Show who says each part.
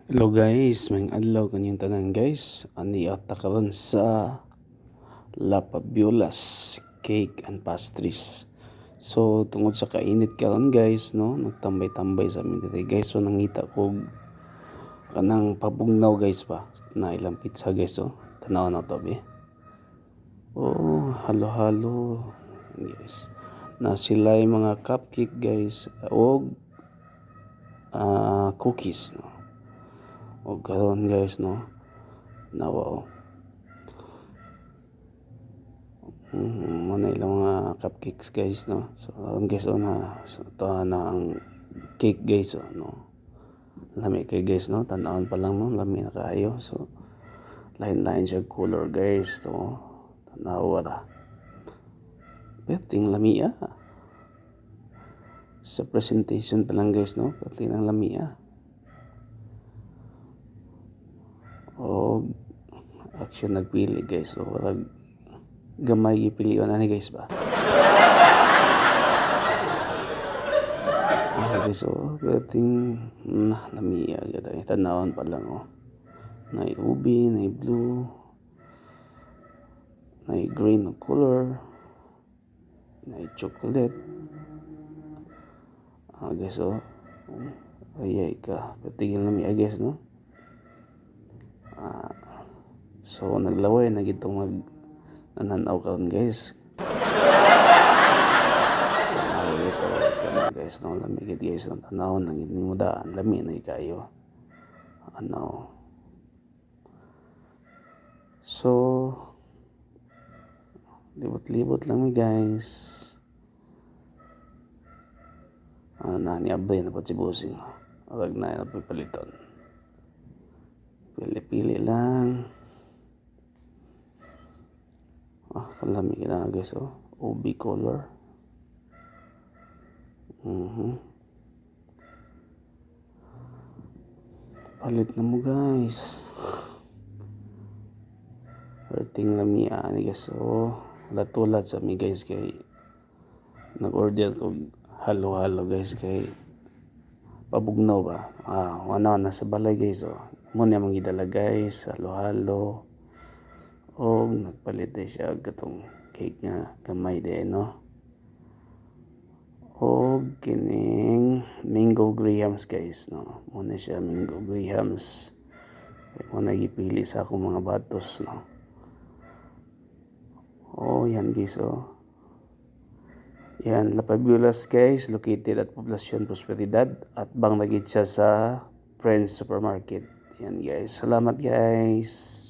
Speaker 1: Hello guys, may adlaw kanyang tanan guys. Ani ata karon sa La Fabiolas Cake and Pastries. So tungod sa kainit karon guys, no, nagtambay-tambay sa amin dito guys. So nangita ko kanang pabugnaw guys pa na ilang pizza guys. So tanaw na to be. Oh, halo-halo guys. Na sila yung mga cupcake guys o cookies, no. O karon guys, no, nawa o mana ilang mga cupcakes guys, no. So karon guys, na so, ito na ang cake guys, no. Lami kay guys, no, tan-awon pa lang, no, lami na kaayo. So lain-lain siya color guys, to tanawa ra perting lamia sa presentation pa lang guys, no, perting ang lamia. O action nagpili guys, so warag gamay gipilion ani guys ba. Okay, so perting lamia gata tanawon pa lang, oh. Nay ubi, nay blue, nay green na color, nay chocolate. Guys, oh, ayay ka perting lamia guys, no. So naglaway na gitong nananaw karon guys. Guys, guys, no, lami gid guys, no, tanaw nang gid nimo daan, lami na kayo. Ano. So libot-libot lang mi guys. Na ni abay na po si Busing. Wag na pipaliton. Pili-pili lang. Kalami na guys, oh. Ubi color. Palit na mo guys. Perting lamia ni guys, oh. Latulat sa mi guys kay nag-order ko halo-halo guys kay pabugnaw ba. Wana na sa balay guys, oh. Muna mang gidala guys, halo-halo. O nagpalit na siya gatong cake nga gamay din, no. O kining mango grahams guys, no. Muna siya mango grahams. Muna gipili sa akong mga batos, no. O yan guys, oh. Yan La Fabiolas guys, located at Poblacion Prosperidad at bang nagit siya sa Friends Supermarket. Yan guys, salamat guys.